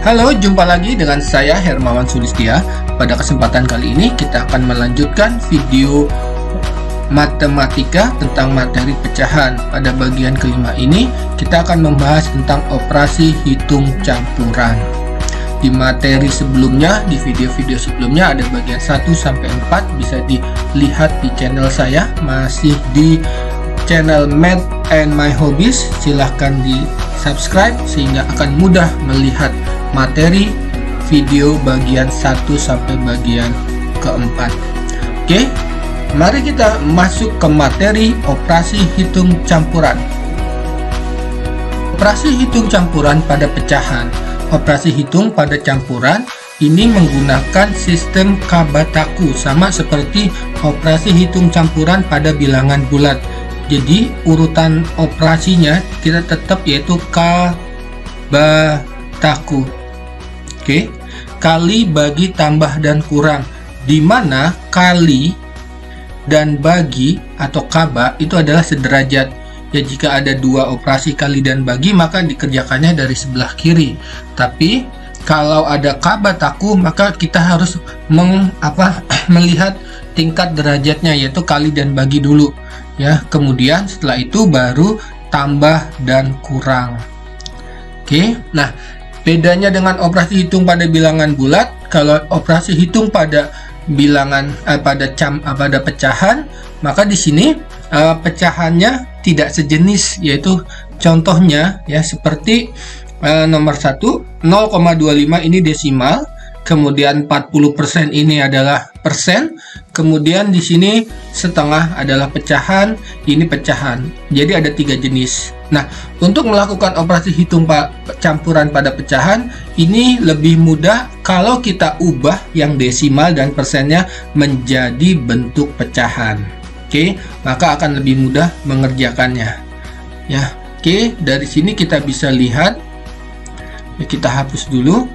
Halo, jumpa lagi dengan saya Hermawan Sulistia. Pada kesempatan kali ini kita akan melanjutkan video matematika tentang materi pecahan. Pada bagian kelima ini kita akan membahas tentang operasi hitung campuran. Di materi sebelumnya, di video-video sebelumnya ada bagian 1 sampai 4, bisa dilihat di channel saya, masih di channel Math and My Hobbies. Silahkan di subscribe sehingga akan mudah melihat materi video bagian 1 sampai bagian keempat. Oke, mari kita masuk ke materi operasi hitung campuran. Operasi hitung campuran pada pecahan. Operasi hitung pada campuran ini menggunakan sistem Kabataku, sama seperti operasi hitung campuran pada bilangan bulat. Jadi urutan operasinya kita tetap yaitu Kabataku. Oke, kali, bagi, tambah, dan kurang, di mana kali dan bagi atau kaba itu adalah sederajat. Ya, jika ada dua operasi kali dan bagi maka dikerjakannya dari sebelah kiri. Tapi kalau ada Kabataku maka kita harus melihat tingkat derajatnya, yaitu kali dan bagi dulu. Ya, kemudian setelah itu baru tambah dan kurang. Oke, nah bedanya dengan operasi hitung pada bilangan bulat, kalau operasi hitung pada bilangan pada pecahan, maka di sini pecahannya tidak sejenis, yaitu contohnya ya seperti nomor 1 0,25 ini desimal, kemudian 40% ini adalah persen, kemudian di sini setengah adalah pecahan, ini pecahan. Jadi ada 3 jenis. Nah, untuk melakukan operasi hitung campuran pada pecahan ini lebih mudah kalau kita ubah yang desimal dan persennya menjadi bentuk pecahan. Oke, maka akan lebih mudah mengerjakannya. Ya, oke, dari sini kita bisa lihat. Ya, kita hapus dulu.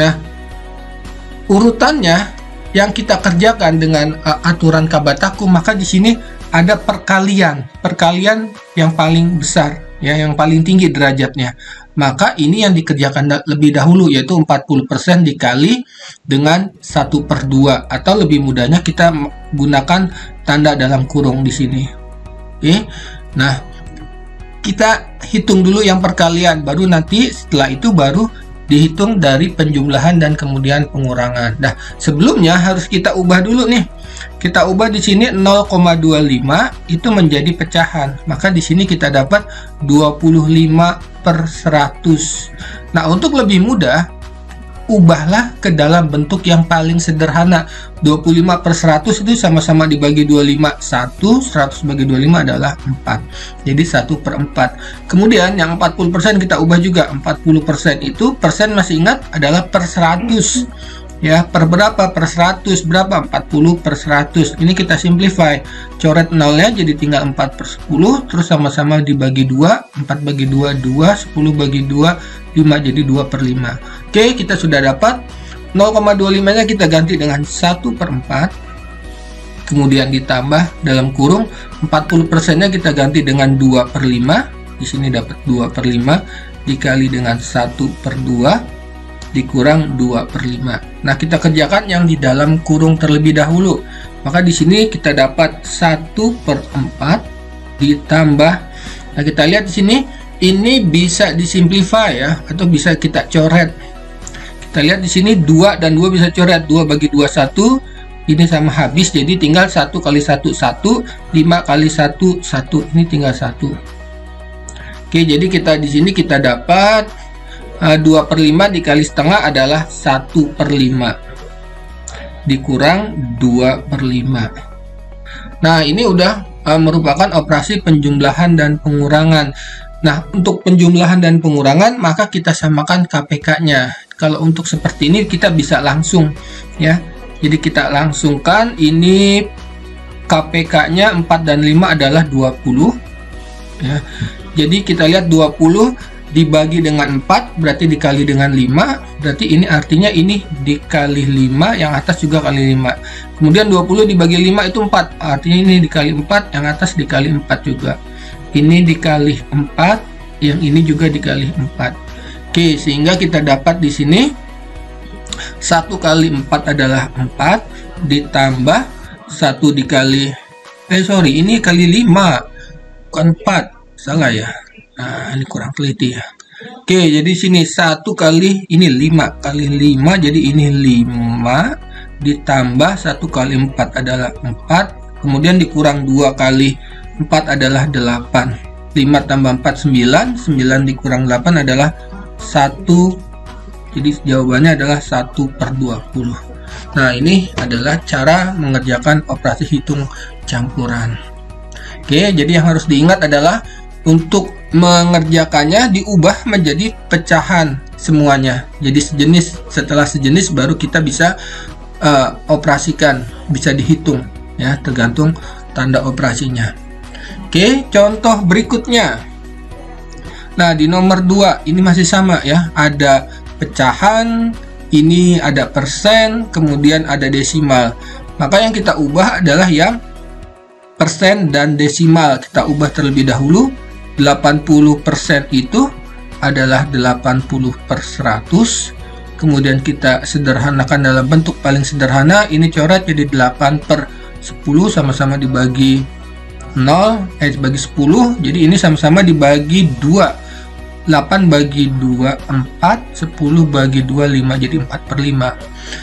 Ya, urutannya yang kita kerjakan dengan aturan Kabataku, maka di sini ada perkalian yang paling besar, ya, yang paling tinggi derajatnya. Maka ini yang dikerjakan lebih dahulu, yaitu 40% dikali dengan 1/2, atau lebih mudahnya kita gunakan tanda dalam kurung di sini. Oke, nah kita hitung dulu yang perkalian, baru nanti setelah itu baru dihitung dari penjumlahan dan kemudian pengurangan. Nah, sebelumnya harus kita ubah dulu nih. Kita ubah di sini 0,25 itu menjadi pecahan. Maka di sini kita dapat 25/100. Nah, untuk lebih mudah, ubahlah ke dalam bentuk yang paling sederhana. 25/100 itu sama-sama dibagi 25. 100 bagi 25 adalah 4. Jadi 1/4. Kemudian yang 40% kita ubah juga. 40% itu, persen masih ingat, adalah per 100. Ya, per berapa? Per 100 berapa? 40/100. Ini kita simplify. Coret nolnya jadi tinggal 4/10. Terus sama-sama dibagi 2. 4 bagi 2, 2. 10 bagi 2, 5. Jadi 2/5. Oke, kita sudah dapat 0,25 nya kita ganti dengan 1/4. Kemudian ditambah dalam kurung 40% nya kita ganti dengan 2/5. Di sini dapat 2/5 dikali dengan 1/2 dikurang 2/5. Nah, kita kerjakan yang di dalam kurung terlebih dahulu. Maka di sini kita dapat 1/4 ditambah. Nah, kita lihat di sini ini bisa disimplify ya, atau bisa kita coret. Kita lihat di sini 2 dan 2 bisa coret. 2 bagi 2 1. Ini sama habis, jadi tinggal 1 kali 1 1, 5 kali 1 1. Ini tinggal 1. Oke, jadi kita di sini kita dapat 2/5 dikali setengah adalah 1/5 dikurang 2/5. Nah, ini udah merupakan operasi penjumlahan dan pengurangan. Nah, untuk penjumlahan dan pengurangan maka kita samakan KPK-nya. Kalau untuk seperti ini kita bisa langsung ya. Jadi kita langsungkan, ini KPK-nya 4 dan 5 adalah 20 ya. Jadi kita lihat 20 dibagi dengan 4 berarti dikali dengan 5, berarti ini artinya ini dikali 5, yang atas juga kali 5. Kemudian 20 dibagi 5 itu 4, artinya ini dikali 4, yang atas dikali 4 juga. Ini dikali 4, yang ini juga dikali 4. Oke, sehingga kita dapat di sini 1 kali 4 adalah 4 ditambah 1 dikali ini kali 5 bukan 4, salah ya. Nah, ini kurang teliti ya. Oke, jadi sini 1 kali ini 5 kali 5, jadi ini 5 ditambah 1 kali 4 adalah 4, kemudian dikurang 2 kali 4 adalah 8. 5 tambah 4 9, 9 dikurang 8 adalah 1. Jadi jawabannya adalah 1/20. Nah, ini adalah cara mengerjakan operasi hitung campuran. Oke, jadi yang harus diingat adalah untuk mengerjakannya diubah menjadi pecahan semuanya. Jadi sejenis, setelah sejenis baru kita bisa operasikan, bisa dihitung ya, tergantung tanda operasinya. Oke, contoh berikutnya. Nah, di nomor 2 ini masih sama ya, ada pecahan, ini ada persen, kemudian ada desimal. Maka yang kita ubah adalah yang persen dan desimal. Kita ubah terlebih dahulu. 80% itu adalah 80/100. Kemudian kita sederhanakan dalam bentuk paling sederhana. Ini coret jadi 8/10 sama-sama dibagi 0, dibagi 10. Jadi ini sama-sama dibagi 2. 8 bagi 2 4, 10 bagi 2 5, jadi 4/5.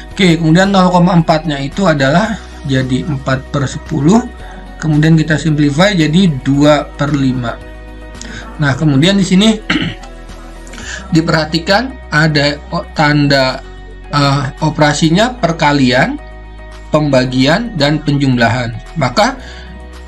Oke, kemudian 0,4 nya itu adalah jadi 4/10. Kemudian kita simplify jadi 2/5. Nah, kemudian di sini diperhatikan ada tanda operasinya perkalian, pembagian, dan penjumlahan. Maka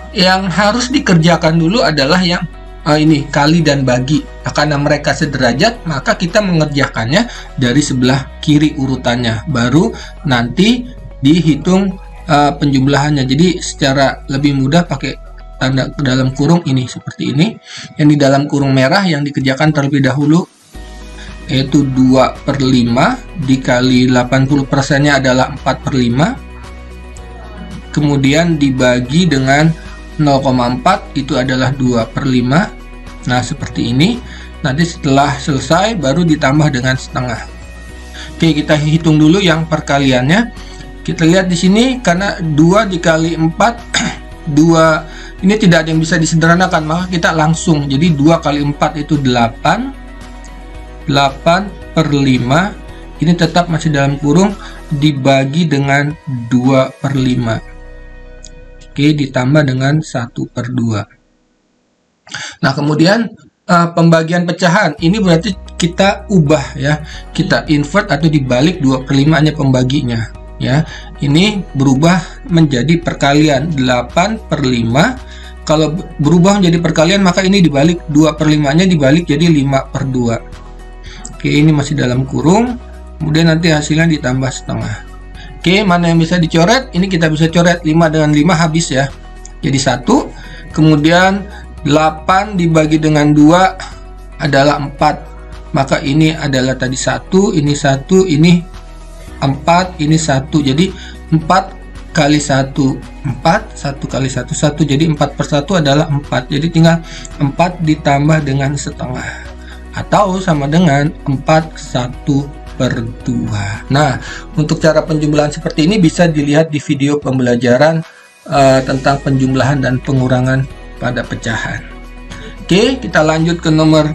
yang harus dikerjakan dulu adalah yang ini kali dan bagi. Nah, karena mereka sederajat, maka kita mengerjakannya dari sebelah kiri urutannya, baru nanti dihitung penjumlahannya. Jadi secara lebih mudah pakai tanda dalam kurung ini seperti ini. Yang di dalam kurung merah yang dikerjakan terlebih dahulu yaitu 2/5 dikali 80%-nya adalah 4/5. Kemudian dibagi dengan 0,4 itu adalah 2/5. Nah, seperti ini. Nanti setelah selesai baru ditambah dengan setengah. Oke, kita hitung dulu yang perkaliannya. Kita lihat di sini karena 2 dikali 4 2 ini tidak ada yang bisa disederhanakan, maka kita langsung. Jadi 2 kali 4 itu 8. 8/5 ini tetap masih dalam kurung dibagi dengan 2/5. Oke, ditambah dengan 1/2. Nah, kemudian pembagian pecahan ini berarti kita ubah ya, kita invert atau dibalik 2/5 nya pembaginya ya. Ini berubah menjadi perkalian 8/5. Kalau berubah menjadi perkalian maka ini dibalik 2/5 nya dibalik jadi 5/2. Oke, ini masih dalam kurung, kemudian nanti hasilnya ditambah setengah. Oke, mana yang bisa dicoret? Ini kita bisa coret 5 dengan 5 habis ya, jadi 1. Kemudian 8 dibagi dengan 2 adalah 4. Maka ini adalah tadi 1, ini 1, ini 4, ini 1. Jadi 4 kali 1 4, 1 kali 1 1, jadi 4/1 adalah 4. Jadi tinggal 4 ditambah dengan setengah, atau sama dengan 4/1/2. Nah, untuk cara penjumlahan seperti ini bisa dilihat di video pembelajaran tentang penjumlahan dan pengurangan pada pecahan. Oke, kita lanjut ke nomor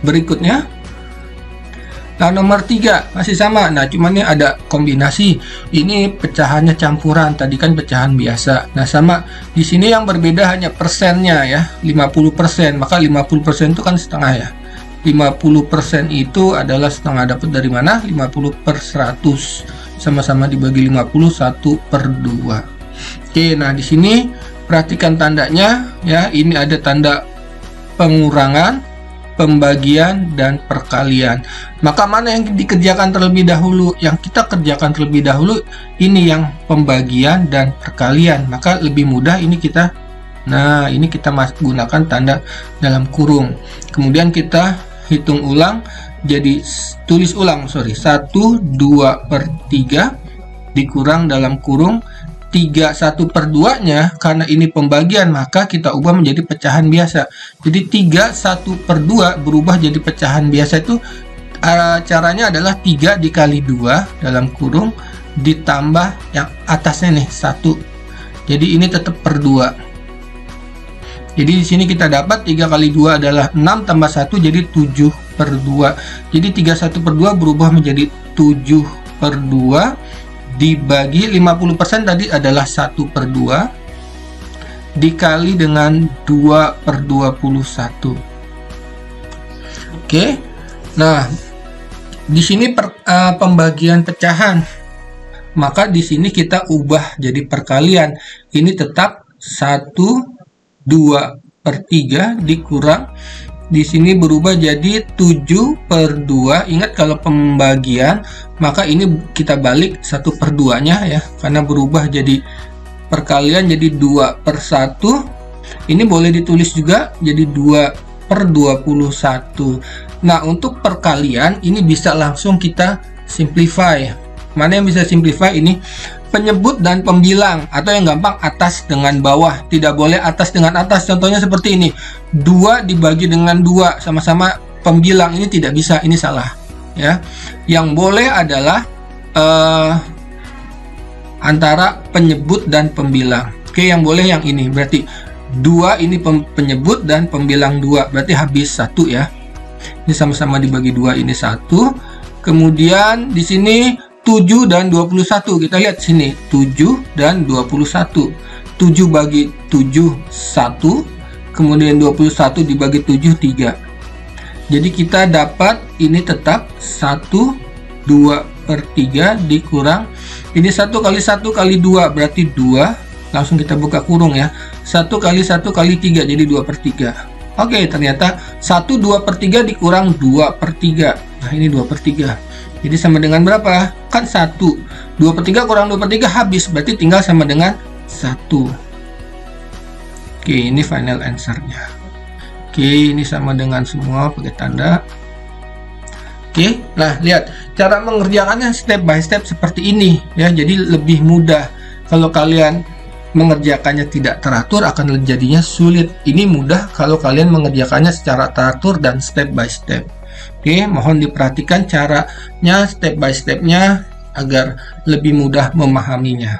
berikutnya. Nah, nomor 3 masih sama. Nah, cuman ini ada kombinasi. Ini pecahannya campuran, tadi kan pecahan biasa. Nah, sama di sini yang berbeda hanya persennya ya, 50%. Maka 50% itu kan setengah ya. 50% itu adalah setengah, dapat dari mana? 50/100. Sama-sama dibagi 50, 1/2. Oke, nah di sini perhatikan tandanya ya, ini ada tanda pengurangan, pembagian, dan perkalian. Maka mana yang dikerjakan terlebih dahulu? Yang kita kerjakan terlebih dahulu ini yang pembagian dan perkalian. Maka lebih mudah ini kita, nah ini kita gunakan tanda dalam kurung. Kemudian kita hitung ulang, jadi tulis ulang, 1/2/3 dikurang dalam kurung 3 1/2 nya, karena ini pembagian, maka kita ubah menjadi pecahan biasa. Jadi 3 1/2 berubah jadi pecahan biasa itu caranya adalah 3 dikali 2 dalam kurung ditambah yang atasnya nih 1. Jadi ini tetap per 2. Jadi di sini kita dapat 3 kali 2 adalah 6 tambah 1 jadi 7/2. Jadi 3 1/2 berubah menjadi 7/2 dibagi 50% tadi adalah 1/2 dikali dengan 2/21. Oke. Nah, di sini pembagian pecahan. Maka di sini kita ubah jadi perkalian. Ini tetap 2/3 dikurang, di sini berubah jadi 7/2. Ingat kalau pembagian maka ini kita balik 1/2 nya ya, karena berubah jadi perkalian jadi 2/1. Ini boleh ditulis juga jadi 2/21. Nah, untuk perkalian ini bisa langsung kita simplify. Mana yang bisa simplify ini? Penyebut dan pembilang, atau yang gampang atas dengan bawah. Tidak boleh atas dengan atas. Contohnya seperti ini, 2 dibagi dengan 2 sama-sama pembilang, ini tidak bisa, ini salah ya. Yang boleh adalah antara penyebut dan pembilang. Oke, yang boleh yang ini, berarti 2 ini penyebut dan pembilang 2, berarti habis 1 ya. Ini sama-sama dibagi 2, ini 1. Kemudian di sini 7 dan 21, kita lihat sini 7 dan 21. 7 bagi 7 1, kemudian 21 dibagi 7 3. Jadi kita dapat ini tetap 1/2/3 dikurang ini 1 kali 1 kali 2 berarti 2. Langsung kita buka kurung ya. 1 kali 1 kali 3 jadi 2/3. Oke, ternyata 1/2/3 dikurang 2/3. Nah, ini 2/3. Jadi sama dengan berapa? Kan 1. 2/3 kurang 2/3 habis. Berarti tinggal sama dengan 1. Oke, ini final answer-nya. Oke, ini sama dengan semua pakai tanda. Oke, nah lihat. Cara mengerjakannya step by step seperti ini. Ya, jadi lebih mudah. Kalau kalian mengerjakannya tidak teratur akan jadinya sulit. Ini mudah kalau kalian mengerjakannya secara teratur dan step by step. Oke, mohon diperhatikan caranya step by stepnya agar lebih mudah memahaminya.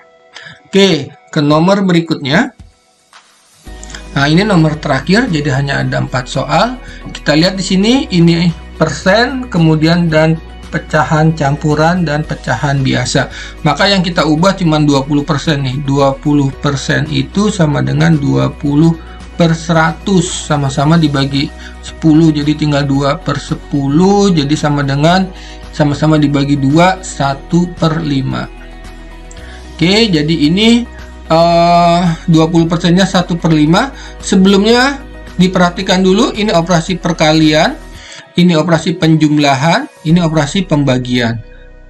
Oke, ke nomor berikutnya. Nah, ini nomor terakhir, jadi hanya ada 4 soal. Kita lihat di sini, ini persen, kemudian dan pecahan campuran dan pecahan biasa. Maka yang kita ubah cuma 20% nih. 20% itu sama dengan 20/100, sama-sama dibagi 10, jadi tinggal 2/10, jadi sama dengan sama-sama dibagi 2, 1/5. Oke, jadi ini 20% nya 1/5. Sebelumnya diperhatikan dulu, ini operasi perkalian, ini operasi penjumlahan, ini operasi pembagian.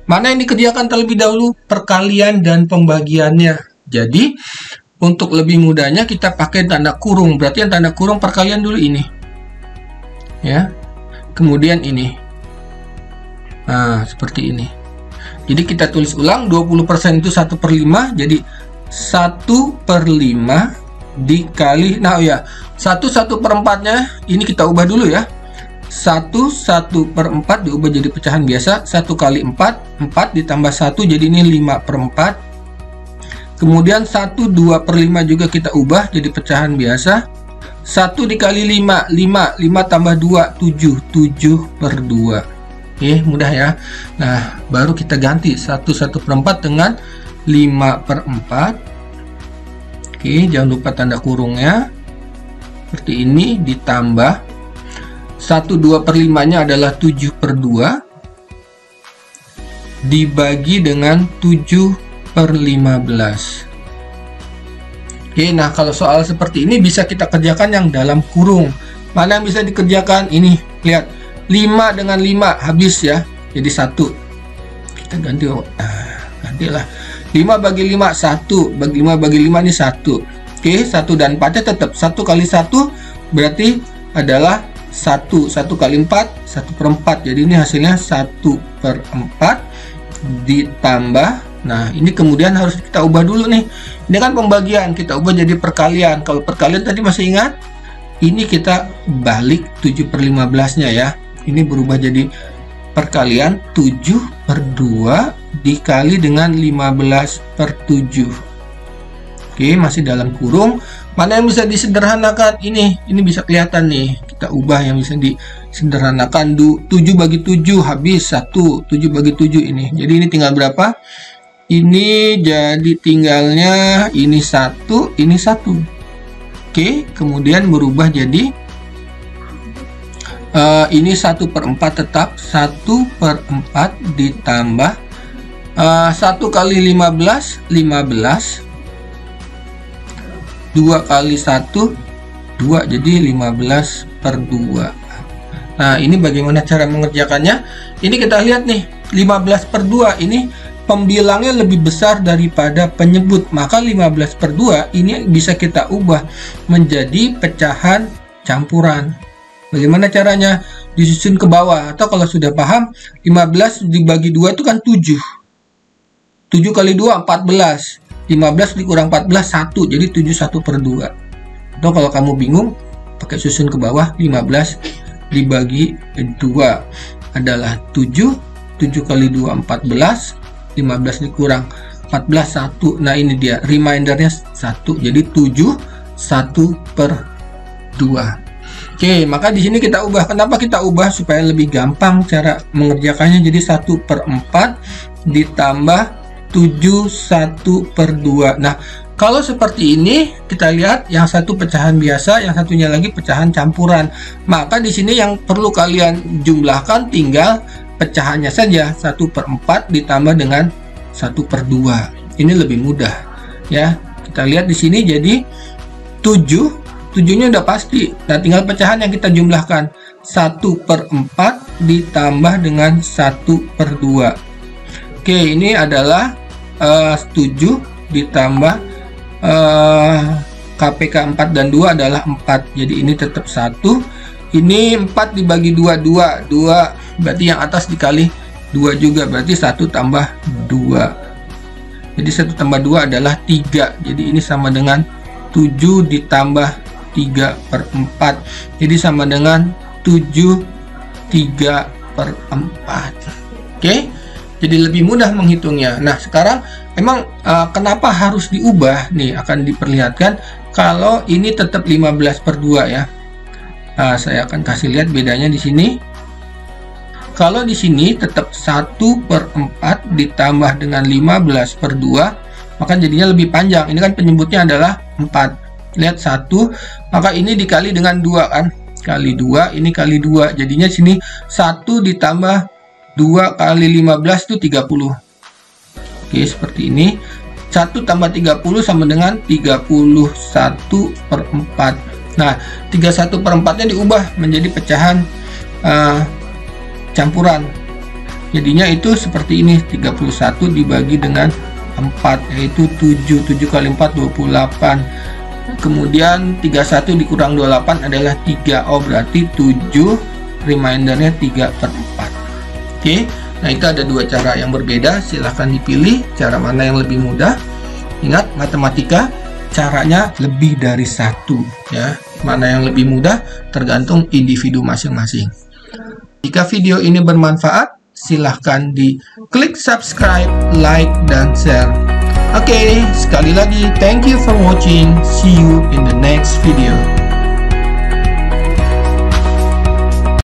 Mana yang dikerjakan terlebih dahulu? Perkalian dan pembagiannya. Jadi untuk lebih mudahnya kita pakai tanda kurung. Berarti yang tanda kurung perkalian dulu ini. Ya. Kemudian ini. Nah, seperti ini. Jadi kita tulis ulang, 20% itu 1/5, jadi 1/5 dikali, nah ya, 1/4-nya ini kita ubah dulu ya. 1/4 diubah jadi pecahan biasa. 1 kali 4, 4 ditambah 1, jadi ini 5/4. Kemudian 1/2/5 juga kita ubah jadi pecahan biasa. 1 dikali 5, 5 tambah 2, 7/2. Oke, mudah ya. Nah, baru kita ganti 1/4 dengan 5/4. Oke, jangan lupa tanda kurungnya. Seperti ini, ditambah 1/2/5-nya adalah 7/2 dibagi dengan 7/15. Oke, nah kalau soal seperti ini bisa kita kerjakan yang dalam kurung. Mana yang bisa dikerjakan? Ini, lihat. 5 dengan 5 habis ya. Jadi 1. Kita ganti, gantilah. 5 bagi 5, 1. 5 bagi 5 ini 1. Oke, 1 dan 4-nya tetap. 1 kali 1 berarti adalah 1. 1 kali 4, 1/4. Jadi ini hasilnya 1/4 ditambah Nah, ini kemudian harus kita ubah dulu nih. Ini kan pembagian, kita ubah jadi perkalian. Kalau perkalian tadi masih ingat? Ini kita balik 7/15-nya ya. Ini berubah jadi perkalian 7/2 dikali dengan 15/7. Oke, masih dalam kurung. Mana yang bisa disederhanakan? Ini bisa kelihatan nih. Kita ubah yang bisa disederhanakan. 7 bagi 7 habis 1. 7 bagi 7 ini. Jadi ini tinggal berapa? Ini jadi tinggalnya ini 1, ini 1. Oke, kemudian berubah jadi ini 1/4 tetap 1/4 ditambah 1 kali 15, 15. 2 kali 1, 2, jadi 15/2. Nah, ini bagaimana cara mengerjakannya? Ini kita lihat nih, 15/2 ini pembilangnya lebih besar daripada penyebut, maka 15/2 ini bisa kita ubah menjadi pecahan campuran. Bagaimana caranya? Disusun ke bawah, atau kalau sudah paham, 15 dibagi 2 itu kan 7. 7 kali 2, 14. 15 dikurang 14, 1. Jadi 7 1/2. Atau kalau kamu bingung, pakai susun ke bawah, 15 dibagi 2 adalah 7. 7 kali 2, 14. 15 dikurang 14, 1. Nah, ini dia remindernya 1. Jadi 7 1/2. Oke, maka di sini kita ubah. Kenapa kita ubah? Supaya lebih gampang cara mengerjakannya. Jadi 1/4 ditambah 7 1/2. Nah, kalau seperti ini kita lihat yang satu pecahan biasa, yang satunya lagi pecahan campuran. Maka di sini yang perlu kalian jumlahkan tinggal pecahannya saja, 1/4 ditambah dengan 1/2. Ini lebih mudah ya. Kita lihat di sini jadi 7-nya udah pasti. Nah, tinggal pecahan yang kita jumlahkan, 1/4 ditambah dengan 1/2. Oke, ini adalah 7 ditambah KPK 4 dan 2 adalah 4. Jadi ini tetap 1. Ini 4 dibagi 2, 2 berarti yang atas dikali 2 juga, berarti 1 tambah 2. Jadi 1 tambah 2 adalah 3. Jadi ini sama dengan 7 ditambah 3/4. Jadi sama dengan 7 3/4. Oke, jadi lebih mudah menghitungnya. Nah, sekarang emang kenapa harus diubah? Nih akan diperlihatkan kalau ini tetap 15/2 ya. Saya akan kasih lihat bedanya di sini. Kalau di sini tetap 1/4 ditambah dengan 15/2, maka jadinya lebih panjang. Ini kan penyebutnya adalah 4. Lihat 1, maka ini dikali dengan 2 kan. Kali 2, ini kali 2. Jadinya sini 1 ditambah 2 kali 15 itu 30. Oke, seperti ini. 1 tambah 30 sama dengan 31/4. Nah, 31/4-nya diubah menjadi pecahan campuran. Jadinya itu seperti ini, 31 dibagi dengan 4, yaitu 7. 7 kali 4, 28. Kemudian 31 dikurang 28 adalah 3. Oh, berarti 7, remindernya 3/4. Oke, nah itu ada dua cara yang berbeda. Silahkan dipilih cara mana yang lebih mudah. Ingat, matematika caranya lebih dari satu ya. Mana yang lebih mudah tergantung individu masing-masing. Jika video ini bermanfaat, silahkan di klik subscribe, like, dan share. Oke, sekali lagi thank you for watching. See you in the next video.